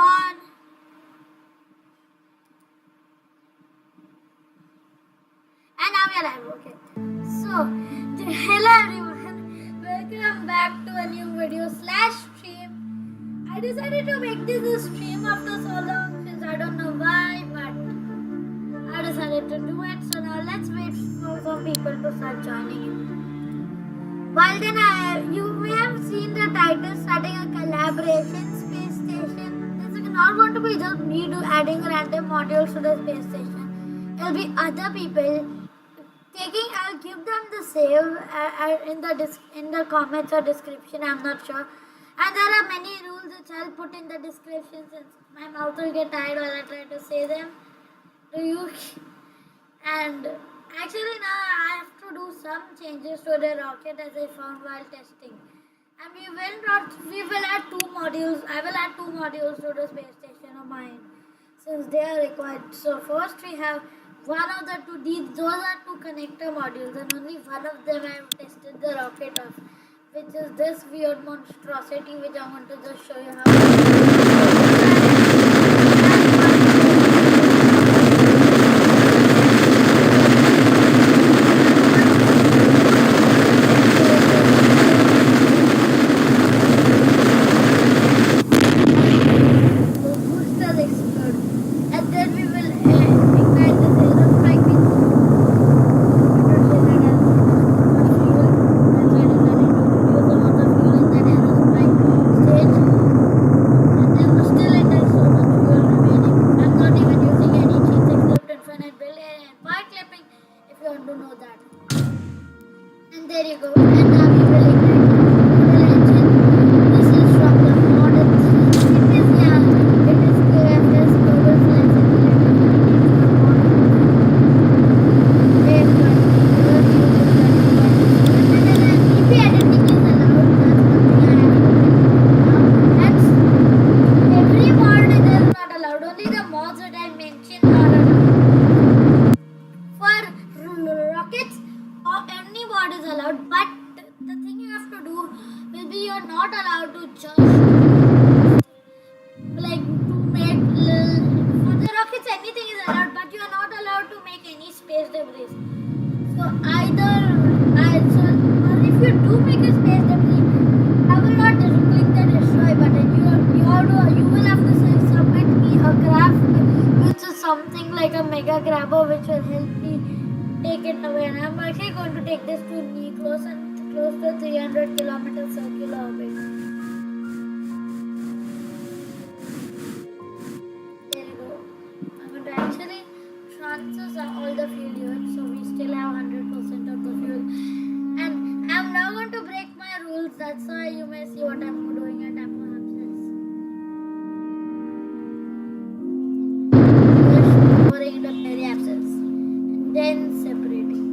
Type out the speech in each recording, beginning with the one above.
on. And now we are live. Okay. So, hello everyone. Welcome back to a new video slash stream. I decided to make this a stream after so long since I don't know why, but I decided to do it. So now let's wait for some people to start joining in. While then, you may have seen the title starting a collaboration space station. This is not going to be just me adding random modules to the space station. It'll be other people taking. I'll give them the save in the comments or description. I'm not sure. And there are many rules which I'll put in the description since my mouth will get tired while I try to say them to you. And actually now I have to do some changes to the rocket as I found while testing. And we will add two modules. I will add two modules to the space station of mine since they are required. So first we have one of the two. Those are two connector modules, and only one of them I have tested the rocket of, which is this weird monstrosity, which I want to just show you how. There you go. And now we will ignite the engine. This is from the model. It is KFS Global Flight Simulator. EP editing is allowed. That's one thing I have to tell you now. And every mod is not allowed. Only the mods that I mentioned are allowed. For rockets, any mod is allowed, but the thing you have to do will be you're not allowed to just like to make for the rockets anything is allowed, but you are not allowed to make any space debris. So or if you do make a space debris, I will not click the destroy button. You will have to submit me a graph which is something like a mega grabber which will help me take it away, and I'm actually going to take this to me close to 300 kilometer circular orbit. There you go. I'm going to actually transfer all the fuel here, so we still have 100% of the fuel. And I'm now going to break my rules. That's why you may see what I'm doing at pouring the berry abscess and then separating.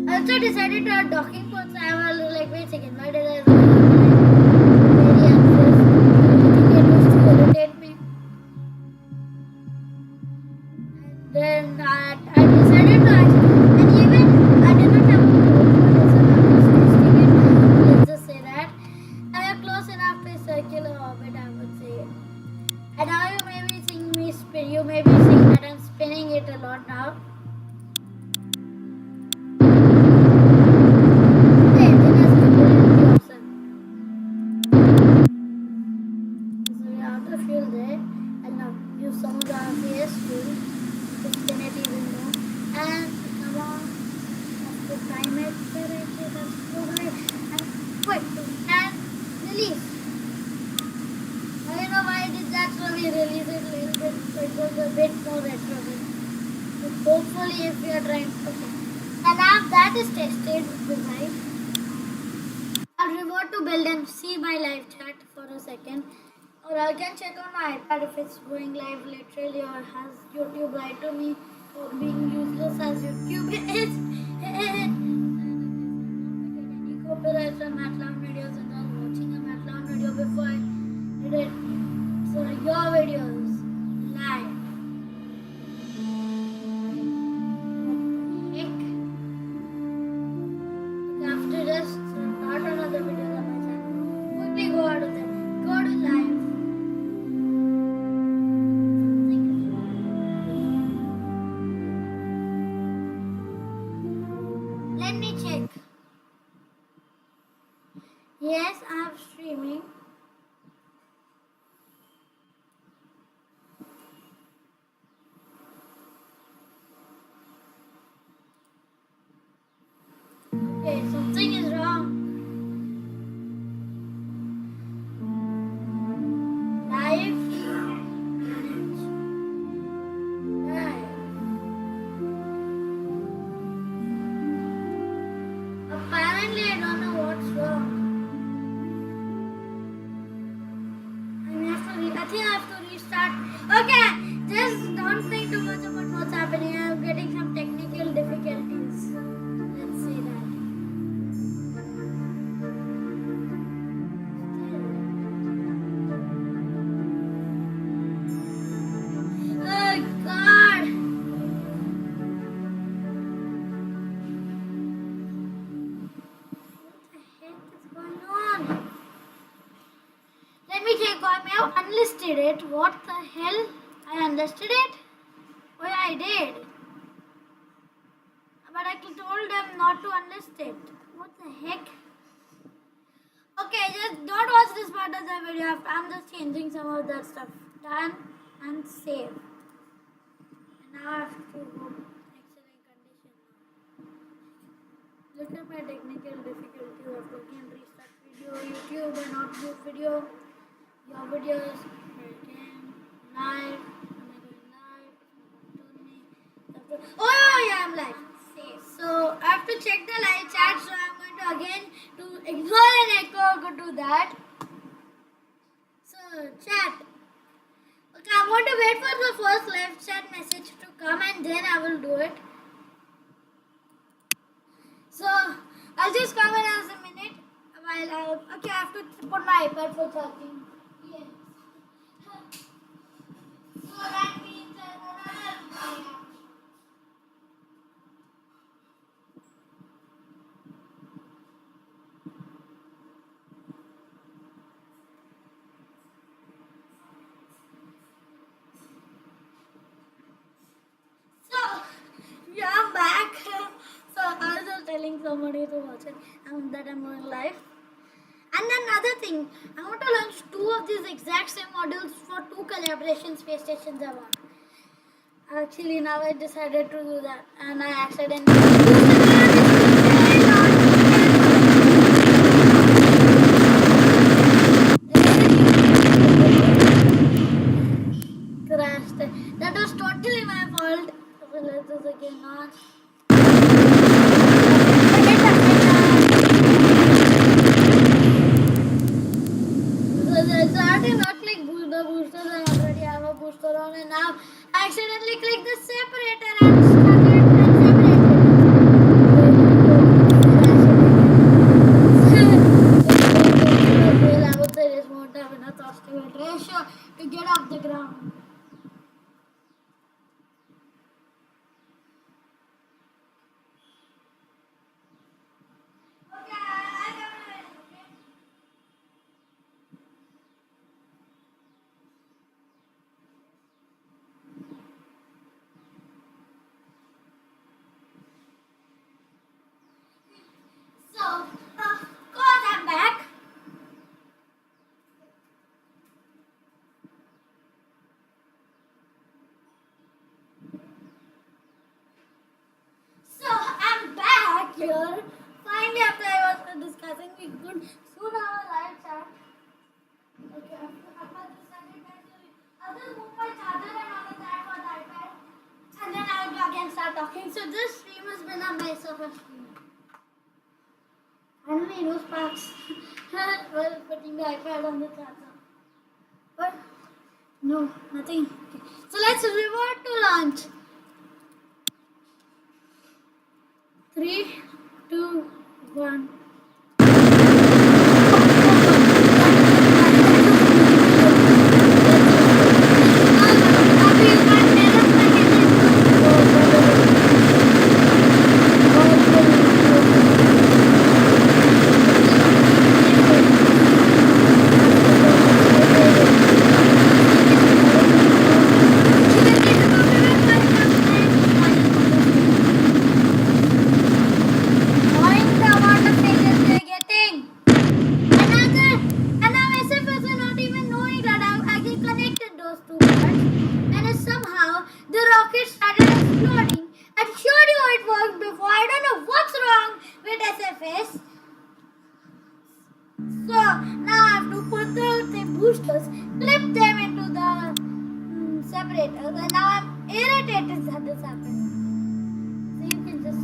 I also decided to add docking points. I was like, wait a second, why did I berry abscess? I think it was to irritate me. And then I decided to actually, and even I did not have a code for this, and I was testing it. Let's just say that I am close enough to a circular orbit, I would say. And now you may be seeing me spin. You may be seeing that I'm spinning it a lot now. The engine has completely awesome. So we have the fuel there. I'll now use some of the RPS fuel to spin it even more. And come on, have to time it correctly. That's so great. And quick and release. I don't know why I did that, so we release it a little bit so it goes a bit more retro. But hopefully if we are trying, okay. And now that is tested with live, I'll revert to build and see my live chat for a second. Or I can check on my iPad if it's going live literally, or has YouTube lied to me for being useless as YouTube is. Any copyright from MatLab videos, and I was watching a MatLab video before I did it. So your videos live. After just start another video on my channel. Quickly go out of there. Go to live. Okay, something is wrong. Live. Live. Apparently, I don't know what's wrong. I think I have to restart. Okay, just don't think too much about what's happening. I'm getting some technical difficulties. Let's see that. Oh God! What the heck is going on? Let me check. I may have unlisted it. What the hell? I unlisted it? Oh yeah, I did. But I told them not to unlist it. What the heck? Okay, just don't watch this part of the video. I'm just changing some of that stuff. Done and save. And now I have to go excellent condition now. Look at my technical difficulties of again restart video, YouTube and not view video. Your videos again live. Am I going live? It's not going to me. Oh yeah, I'm live. So I have to check the live chat. So I'm going to again to ignore an echo. Go do that. So chat. Okay, I'm going to wait for the first live chat message to come and then I will do it. So I'll just come in as a minute while okay, I have to put my iPad for charging. Yes. So that means yeah, I'm back. So I was just telling somebody to watch it and that I'm going live. And another thing, I want to launch 2 of these exact same models for 2 collaboration space stations I want. Actually, now I decided to do that and I accidentally crashed. That was totally my fault. So let's do this again now. So I did not click the boosters and already have a booster on and now I accidentally clicked the separator and started separated. I would say this won't have enough osteoid ratio to get off the ground. I'm back. So I'm back here. Finally, after I was discussing, we could soon have a live chat. Okay, I'll just move my charger and all of that for the iPad, and then I'll again start talking. So this stream has been a mess of a stream. Finally, no sparks. Well, putting the iPad on the charger. But no, nothing. Okay. So let's revert to launch. 3, 2, 1. boosters, clip them into the separator. And now I'm irritated that this happened. So you can just.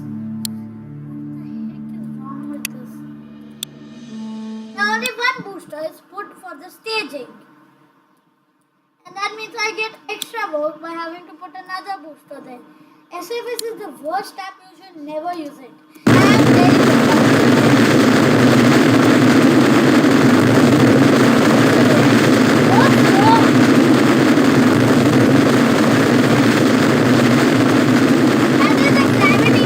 What the heck is wrong with this? Now only one booster is put for the staging. And that means I get extra work by having to put another booster there. SFS is the worst app, you should never use it. And there's a gravity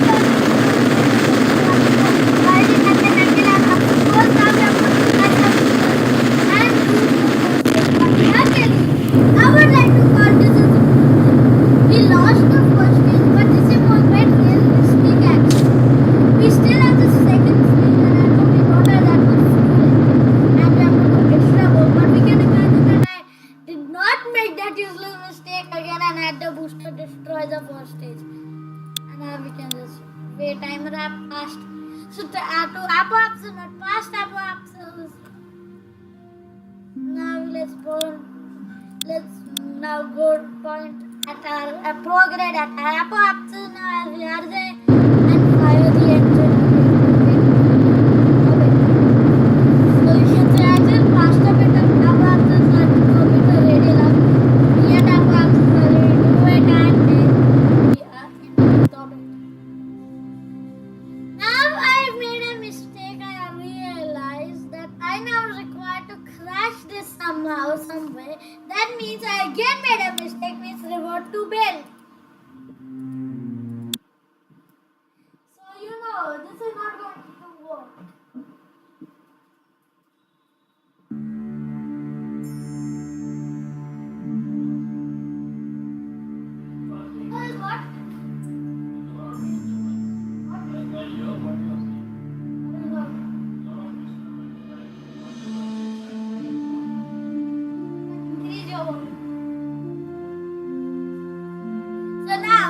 I would like to call this as we lost the first stage, but this is more quite realistic action. We still have the second stage, and I know we don't have that much fuel, and we have to do extra work. But we can imagine that I did not make that useless mistake again and had the booster destroy the first stage. And now we can just wait. Timer app passed. So to Apo apps are not past Apo apps. Now let's now go point at our prograde at our Apo apps now as we are there and fire the engine. Okay. So you should say actually past a bit of Apo apps are not a bit of radial up. We at Apo apps are ready to do it and then we are in the orbit. Now I've made a mistake. I realized that I now require to crash this somehow, some way. That means I again made a mistake, means revert to build. So you know, this is not going to work. What? So now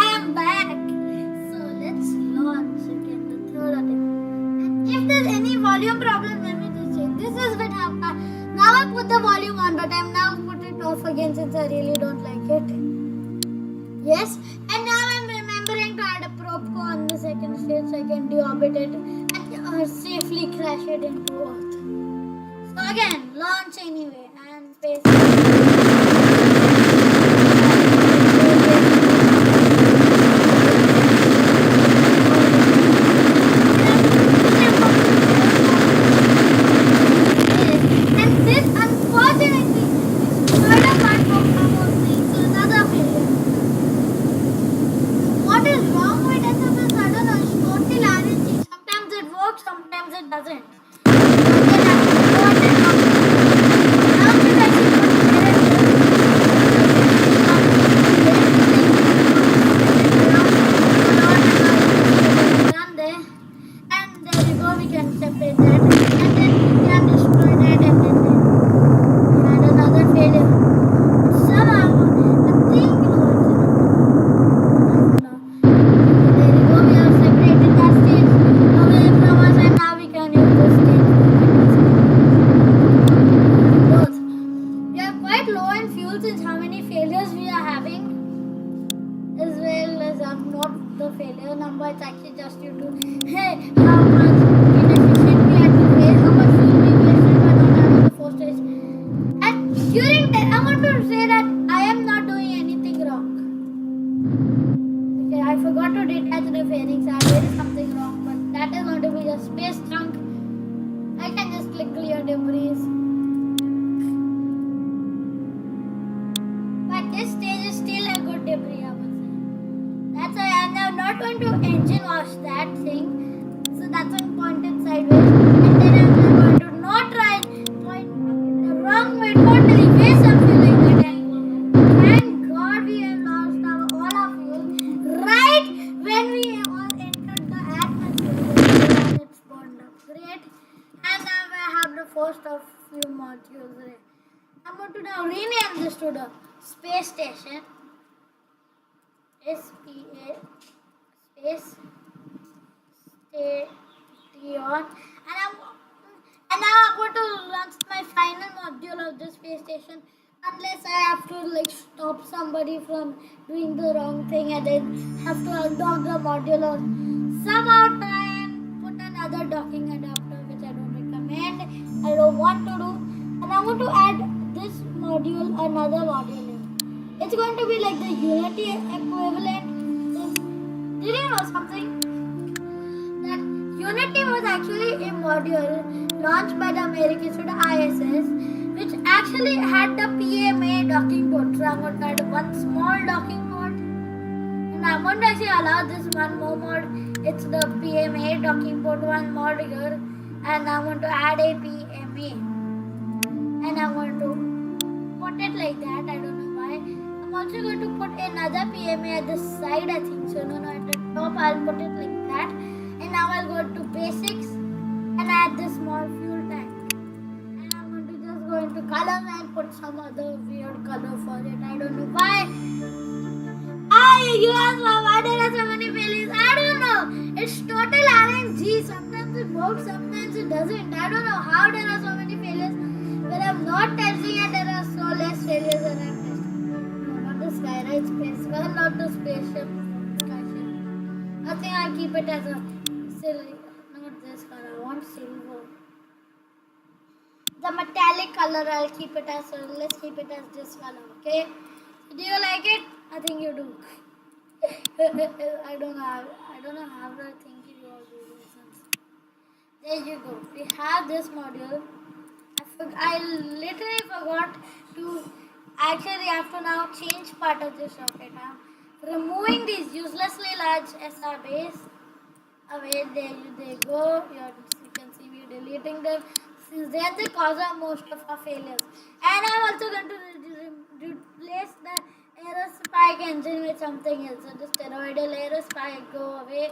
I'm back. So let's launch again the third attempt. And if there's any volume problem, let me just check. This is what happened. Now I put the volume on, but I'm now put it off again since I really don't like it. Yes, and now I'm remembering to add a probe on the second stage so I can deorbit it and safely crash it into Earth. So again, launch anyway and space. And this unfortunately is further part of our thing, so another failure. What is wrong with SFS? I don't know, it's totally RNG. Sometimes it works, sometimes it doesn't. Failure number, it's actually just due to hey, how much inefficient we had to waste, how much fuel we wasted by not having the first stage. And during that, I want to say that I am not doing anything wrong. Okay, I forgot to detach the fairings. I did something wrong, but that is going to be a space chunk. I can just click clear debris. But this stage is still a good debris, I would say. That's why I'm now not going to engine wash that thing. So that's why I'm pointed sideways. And then I'm going to not try and point the wrong way, totally waste something like that. And thank God we have lost all our fuel right when we all entered the atmosphere and it's burned up. Great. And now I have the first of few modules. I'm going to now rename this to the space station. SPA space station, and And now I'm going to launch my final module of this space station. Unless I have to like stop somebody from doing the wrong thing and then have to undock the module or somehow try and put another docking adapter, which I don't recommend. I don't want to do. And I want to add this module, another module here. It's going to be like the Unity equivalent. Did you know something? That Unity was actually a module launched by the Americans to the ISS, which actually had the PMA docking port. So I'm going to add one small docking port, and I'm going to actually allow this one more mod. It's the PMA docking port one mod here, and I'm going to add a PMA, and I'm going to put it like that. I don't know why. I'm also going to put another PMA at the side. I think so. No, at the top I'll put it like that. And now I'll go to basics and add this small fuel tank. And I'm going to just go into color and put some other weird color for it. I don't know why. You ask why there are so many failures. I don't know. It's total RNG. Sometimes it works, sometimes it doesn't. I don't know how there are so many failures. When I'm not testing and there are so less failures and I'm testing. No, not the sky, right? Space. Well, not the spaceship. I think I'll keep it as a silver, not this color. I want silver. The metallic color, I'll keep it as. Let's keep it as this color, okay? Do you like it? I think you do. I don't know how I think you all do this. There you go. We have this module. I literally forgot to actually have to now change part of this rocket. I'm removing these uselessly large SRBs. Away, there they go. You can see me deleting them. Since they are the cause of most of our failures. And I'm also going to replace the aerospike engine with something else. So the steroidal aerospike go away.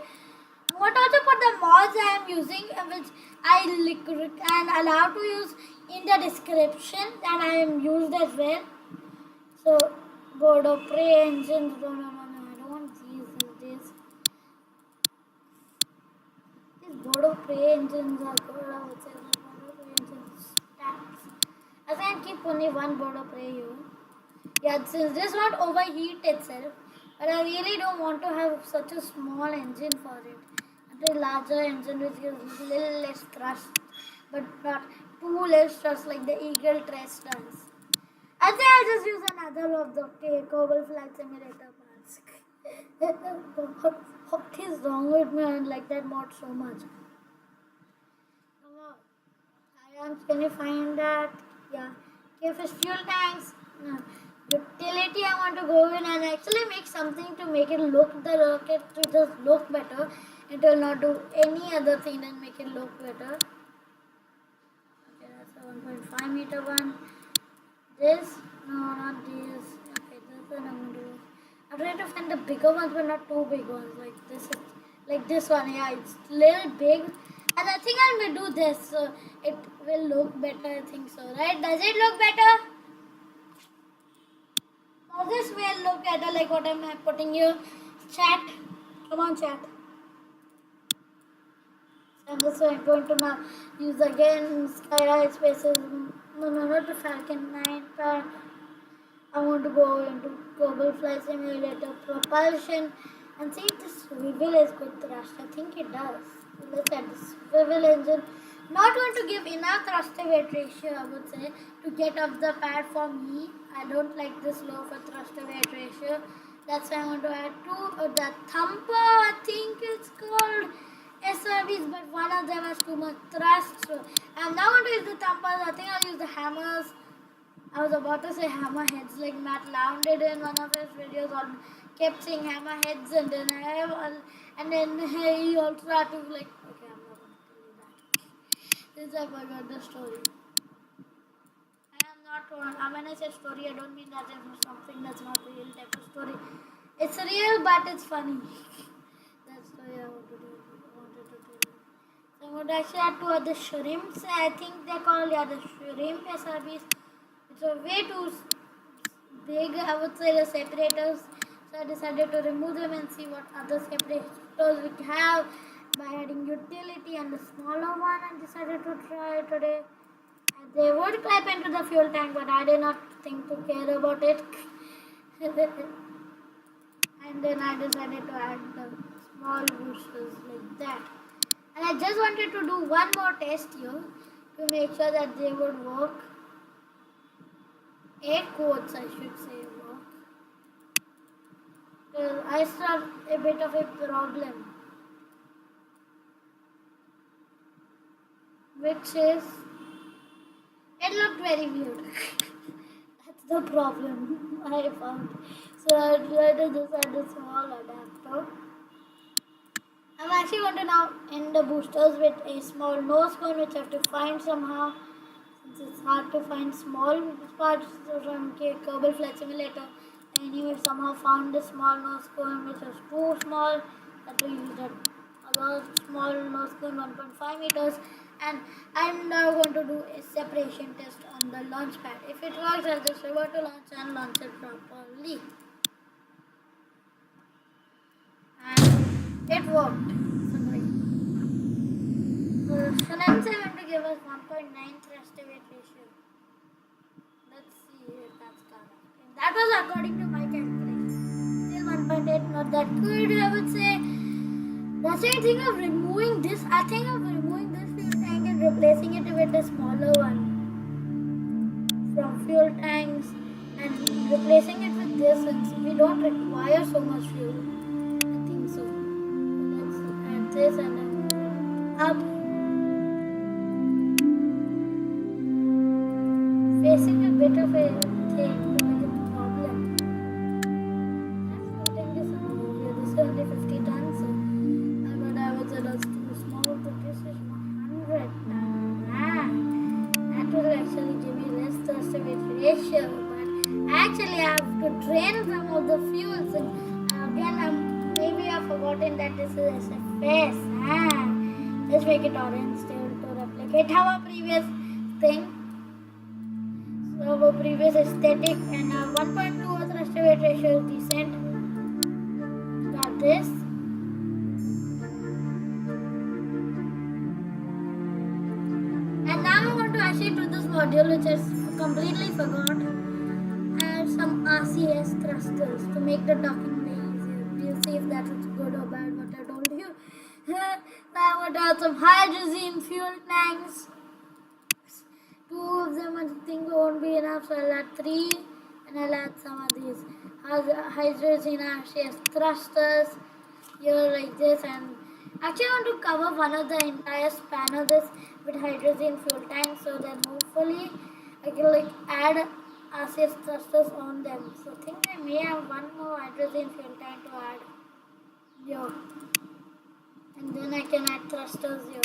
I want to also put the mods I am using, which I and allow to use in the description, and I am used as well. So board of prey engines. No, I don't want these. These board of prey engines are good. I would say the board of prey engines stats. I can keep only one board of prey here. Yeah, since this won't overheat itself, but I really don't want to have such a small engine for it. A larger engine which gives little less thrust, but not too less thrust like the Eagle Trace does. I think I'll just use another of the Kerbal Flight Simulator mask. What is wrong with me? I like that mod so much. Can you find that? Yeah. If it's fuel tanks, utility, I want to go in and actually make something to make it look the rocket to just look better. It will not do any other thing than make it look better. Okay, that's a 1.5 meter one. This, no, not this. Okay, this one I'm going to do. I'm trying to find the bigger ones, but not too big ones. Like this one. Yeah, it's little big. And I think I'm going to do this, so it will look better. I think so, right? Does it look better? Does this will look better? Like what am I putting here? Chat. Come on, chat. I'm just going to now use again Skyride Spaces. No, not the Falcon 9. But I want to go into Global Flight Simulator Propulsion and see if this swivel is good thrust. I think it does. Let's add the swivel engine. Not going to give enough thrust to weight ratio, I would say, to get off the pad for me. I don't like this low for thrust to weight ratio. That's why I want to add the Thumper, I think it's called. SRBs, but one of them has too much thrust. So I'm now going to use the thumpers. I think I'll use the hammers. I was about to say hammerheads, like Matt Lown did in one of his videos. On kept saying hammerheads, and then he also had to like. Okay, I'm not going to tell you that. Since I forgot the story. I am not. When I say story, I don't mean that it's something that's not real type of story. It's real, but it's funny. That's the way I want to do it. So I'm going to actually add two other shrimps. I think they're called the shrimp SRBs. It's a way too big, I would say, the separators. So I decided to remove them and see what other separators we have. by adding utility and the smaller one. I decided to try today. And they would climb into the fuel tank, but I did not think to care about it. And then I decided to add the small boosters like that. And I just wanted to do one more test here to make sure that they would work. 8 quotes I should say work. Because I saw a bit of a problem. Which is, it looked very weird. That's the problem I found. So I tried to just add a small adapter. I'm actually going to now end the boosters with a small nose cone which I have to find somehow. Since it's hard to find small parts from Kerbal Flight Simulator. Anyway, somehow found this small nose cone which was too small. I had to use that other small nose cone 1.5 meters. And I'm now going to do a separation test on the launch pad. If it works, I'll just revert to launch and launch it properly. And it worked. So Shannon is going to give us 1.9 thrust to weight ratio. Let's see if that's correct. That was according to my calculation. Still 1.8, not that good, I would say. That's why I think of removing this. I think of removing this fuel tank and replacing it with a smaller one from fuel tanks and replacing it with this, since we don't require so much fuel. I think so. Let's add this and then up. Facing a bit of a thing, like a problem. That's floating this over here. This is only 50 tons. So I would say that's too small, but this is 100 tons. That will actually give me less thrust to weight ratio. But actually, I have to drain some of the fuels. And again, maybe I've forgotten that this is SFS. Let's make it orange still to replicate our previous thing. So our previous aesthetic, and 1.2 thrust to weight ratio is decent. Got this. And now I'm going to actually do this module which I completely forgot. Add some RCS thrusters to make the docking way easier. We'll see if that is good or bad what I told you. Now I'm going to add some hydrogen fuel tanks. 2 of them I think won't be enough, so I'll add 3 and I'll add some of these hydrogen RCS thrusters here like this. And actually I want to cover one of the entire span of this with hydrogen fuel tanks, so then hopefully I can add RCS thrusters on them. So I think I may have one more hydrogen fuel tank to add here, and then I can add thrusters here.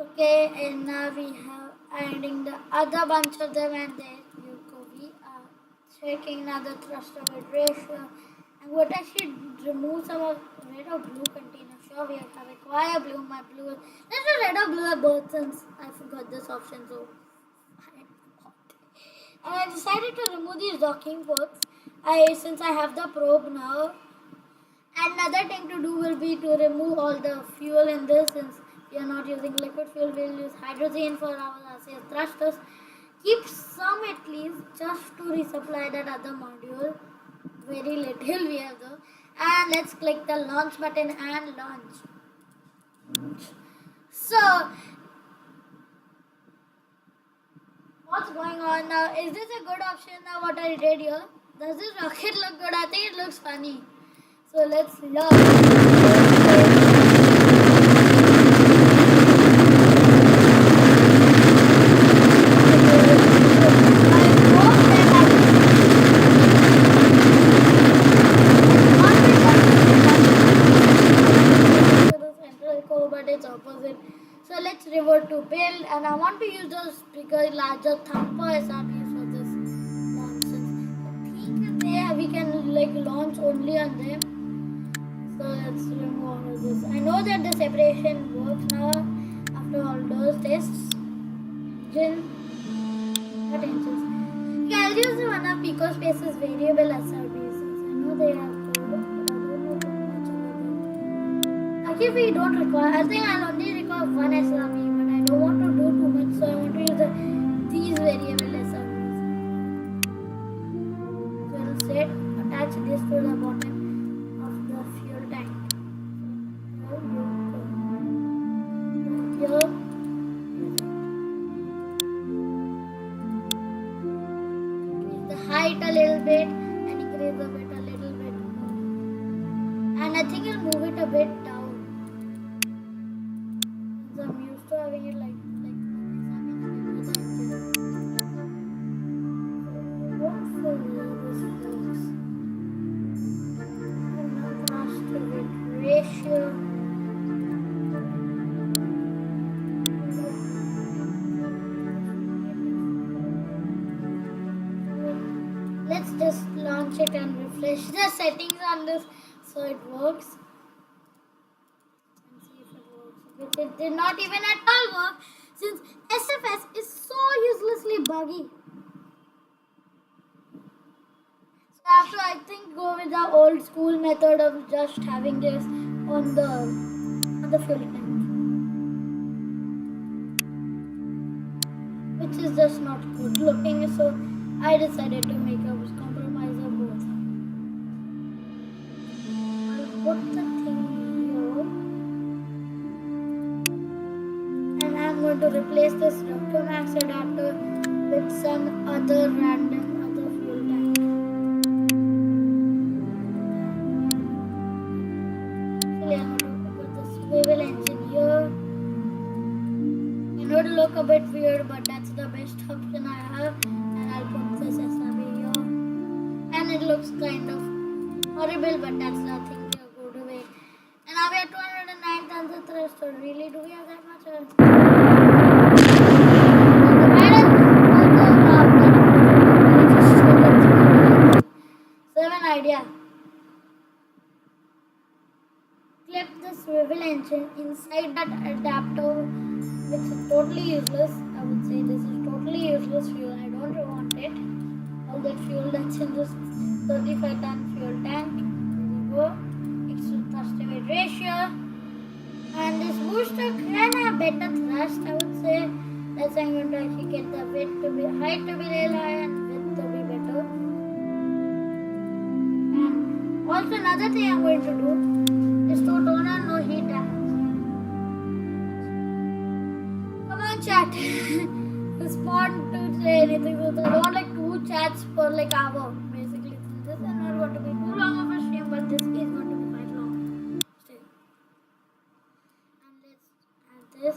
Okay, and now we have adding the other bunch of them, and there you go. We are checking now the thruster weight ratio. And what I should remove some of red or blue container. Sure, we have acquire blue. My blue. Let's do red or blue at both, since I forgot this option. So I decided to remove these docking ports. Since I have the probe now. Another thing to do will be to remove all the fuel in this, since we are not using liquid fuel. We'll use hydrogen for our RCS thrusters. Keep some at least just to resupply that other module. Very little we have though. And let's click the launch button and launch. So what's going on now? Is this a good option now what I did here? Does this rocket look good? I think it looks funny. So let's launch. Opposite. So let's revert to build, and I want to use those bigger, larger thumper SRBs for this launches. I think we can launch only on them. So let's remove all of this. I know that the separation works now after all those tests. Not engines. I'll use one of Pico Space's variable SRBs. I know they have code, but I don't know too much about them. Actually, we don't require. I think I'll only require one SRB, but I don't want to do too much, so I want to use these variable SRBs. So I'll set attach this to the bottom of the fuel tank. So here you go. Height a little bit and increase the bit a little bit more. And I think I'll move it a bit down. So I'm used to having it like this. Hopefully this works. And now master weight ratio. Let's just launch it and refresh the settings on this so it works. And see if it works. Which it did not even at all work since SFS is so uselessly buggy. So I have to, I think, go with the old school method of just having this on the fuel tank, which is just not good looking. So I decided to make a compromise of both. I'll put the thing here, and I'm going to replace this Max adapter with some other random other fuel tank. Actually, I'm going to put the swivel engine here. I know it will look a bit weird, but that's the best option I have. I'll put this SRB here, and it looks kind of horrible, but that's nothing to go to way. And now we have 209 tons of thrust, so really do we have that much? So I have an idea. Clip the swivel engine inside that adapter, which is totally useless. I would say this is totally useless fuel. I don't want it. All that fuel that's in this 35-ton fuel tank. There we go. Extra thrust to weight ratio. And this booster can have better thrust, I would say. That's why I'm going to actually get the height to be real high and width to be better. And also another thing I'm going to do is to turn on no heat damage. Come on, chat. Respond to say anything. So I don't want like 2 chats per like hour. Basically, this is not going to be too long of a stream, but this is going to be quite long. Still. And let's add this.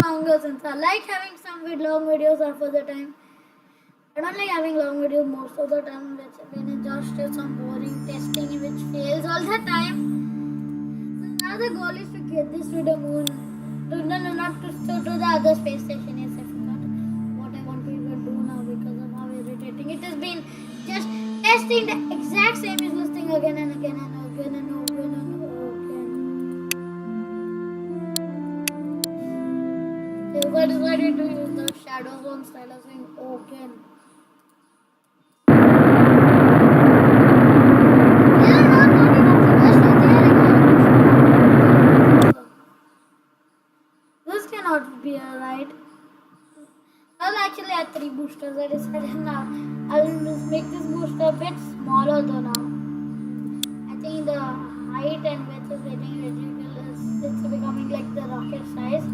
Longer since I like having some long videos half of the time. I don't like having long videos most of the time. When it just is some boring testing which fails all the time. Now the goal is to get this to the moon. Not to the other space station. Yes, I forgot what I want to even do now because of how irritating it has been. Just testing the exact same useless thing again and again and again and again and again. So I decided to use the shadow zone style of saying again. Be alright. I'll actually add 3 boosters. I decided now. I'll just make this booster a bit smaller though now. I think the height and width is getting ridiculous. It's becoming like the rocket size.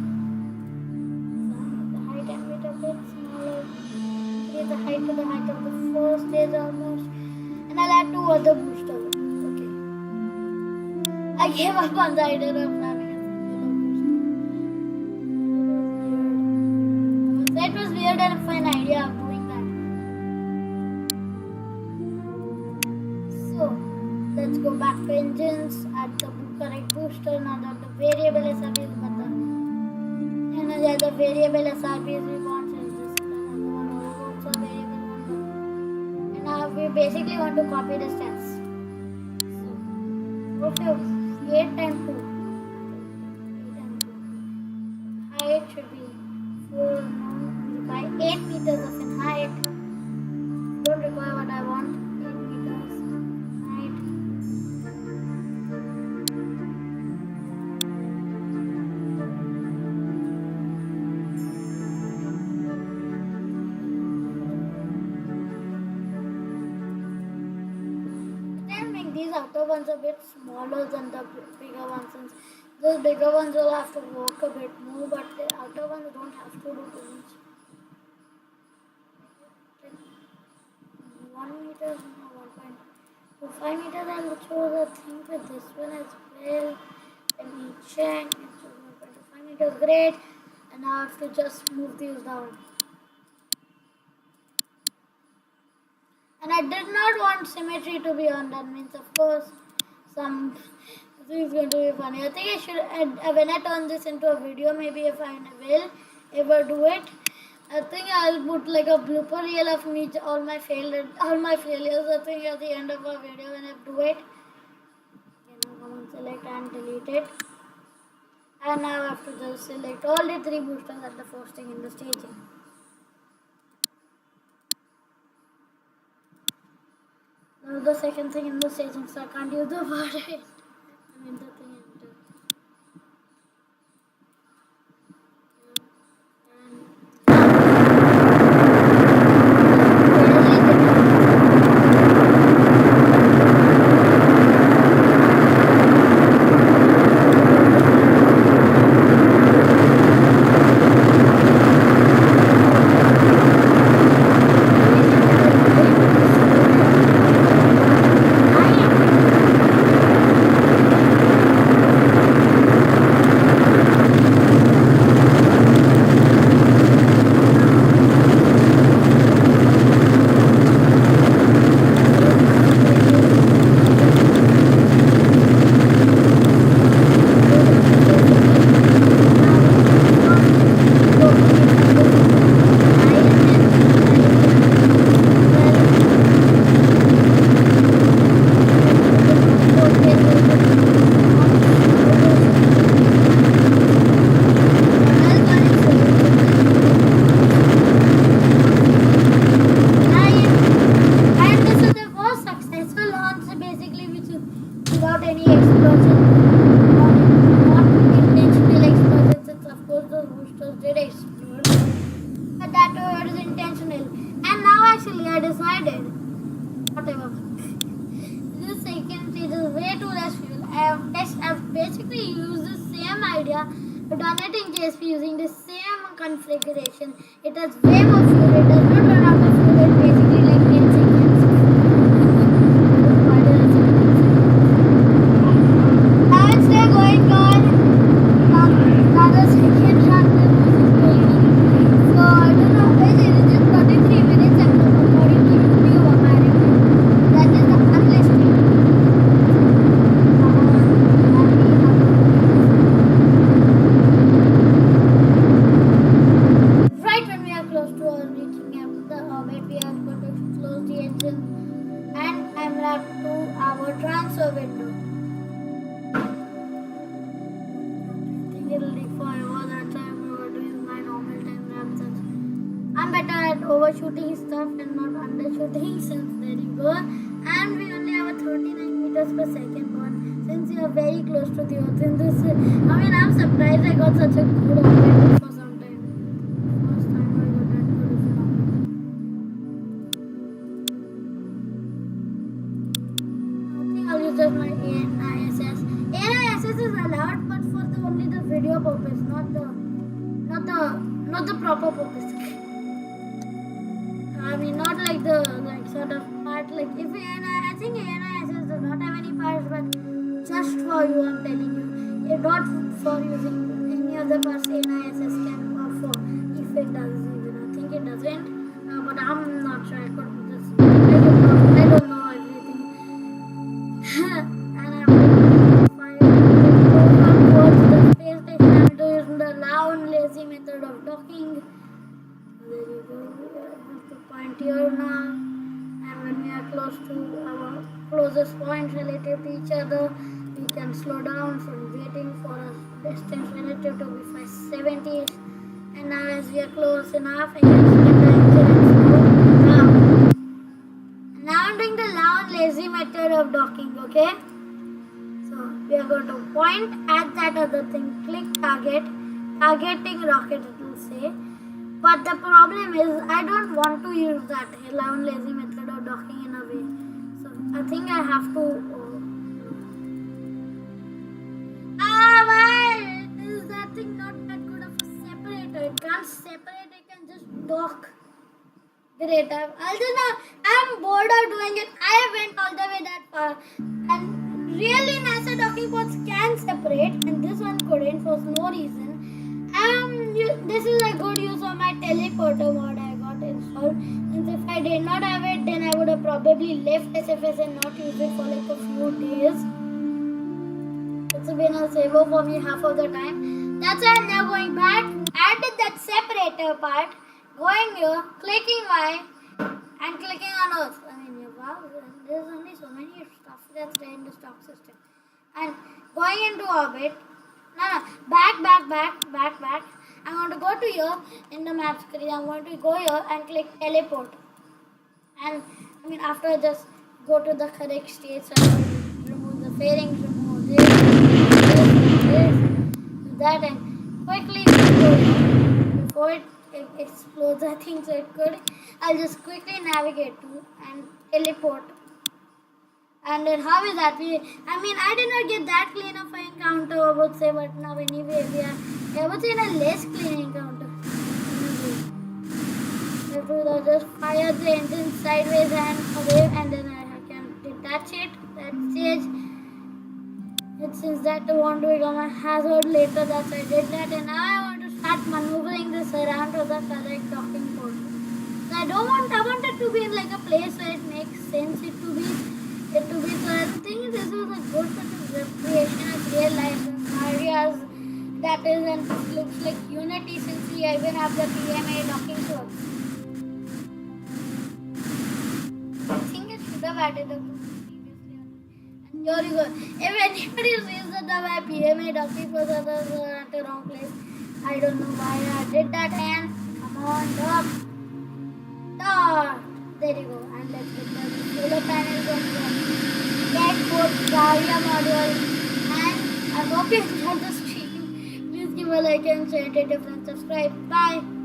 So the height and width a bit smaller. Increase the height to the height of the first stage almost. And I'll add 2 other boosters. Okay. I gave up on the idea of having it was weird and a fun idea of doing that. So let's go back to engines, add the correct booster, now that the variable SRB is better. And the variable SRB we want is just another one also variable one. And now we basically want to copy the stats. So okay, 8 and 2. should be 4 no, by 8 meters of in height. Don't require what I want. 8 meters height. Then make these outer ones a bit smaller than the bigger ones, since those bigger ones will have to work a bit more, but the outer ones don't have to do too much. 1 meter, no, 1.25 meters. I'll choose a thing for this one as well. Let me check. It's 1.25 meters. Great. And now I have to just move these down. And I did not want symmetry to be on. That means, of course, some. This is going to be funny. I think I should, when I turn this into a video, maybe if I will ever do it, I think I'll put like a blooper reel of me, all my failures. I think at the end of a video when I do it. Okay, now come on, select and delete it. And now I have to just select all the 3 boosters at the first thing in the staging. Now the second thing in the staging, so I can't use the word it. I mean the thing enter. Without any explosion, not intentional explosion, since of course those boosters did explode, but that was intentional. And now actually I decided, whatever, this second stage is way too less fuel. I've basically used the same idea, but done it in JSP using the same configuration. It has way more fuel, it does not run out of fuel, it basically like 10 seconds. Transfer window. I think it'll take forever. That time we were doing my normal time lapse. I'm better at overshooting stuff and not undershooting, since there you go. And we only have a 39 meters per second one, since you are very close to the earth in this. I'm surprised I got such a good orbit for some time. First time I got that good of an orbit. I'll use just my ANISS. ANISS is allowed, but for only the video purpose, not the proper purpose. I mean, not like the sort of part like if I think ANISS does not have any parts, but just for you, I'm telling you, not for using any other parts ANISS can offer. If it does, even I think it doesn't, but I'm not sure. I could just I don't know everything. And I'm fine towards the space station. I'm doing the loud lazy method of docking. There you go. We have to point here now, and when we are close to our closest point relative to each other, we can slow down from waiting for a distance relative to be 570. And now as we are close enough, I can skip the engine and slow down. Now I'm doing the long lazy method of docking, okay? So we are going to point at that other thing, click target, targeting rocket it will say. But the problem is I don't want to use that long lazy method of docking in a way. So I think I have to why is that thing not that good of a separator? It can't separate, it can just dock. Great. I'm bored of doing it. I went all the way that far. And really NASA docking ports can separate and this one couldn't for no reason. This is a good use of my teleporter mod I got installed. And if I did not have it, then I would have probably left SFS and not used it for like a few days. It's been a saver for me half of the time. That's why I'm now going back. Added that separator part. Going here, clicking Y, and clicking on Earth. I mean, wow, there's only so many stuff that's there in the stock system. And going into orbit. No, back. I'm going to go to here in the map screen. I'm going to go here and click teleport. And I mean, after I just go to the correct state, so I remove the fairings, remove this, do that, and quickly go before it explodes. I think so. It could. I'll just quickly navigate to and teleport. And then how is that? I did not get that clean of an encounter, I would say, but now anyway I would say in a less clean encounter. I have to just fire the engine sideways and away, and then I can detach it. That stage. Since that I want to become a hazard later, that's why I did that, and now I want to start maneuvering this around to the correct docking port. So I want it to be in like a place where it makes sense so I think this is a good sort of recreation of real life areas that is, and it looks like Unity since we even have the PMA docking port. I think it should have added a previously. And here you go. If anybody sees that my PMA docking port are at the wrong place, I don't know why I did that, and come on, dock. There you go, and let's get the solar panels on the get both Gaia module, and I hope you enjoyed the stream. Please give a like and share it, and subscribe. Bye.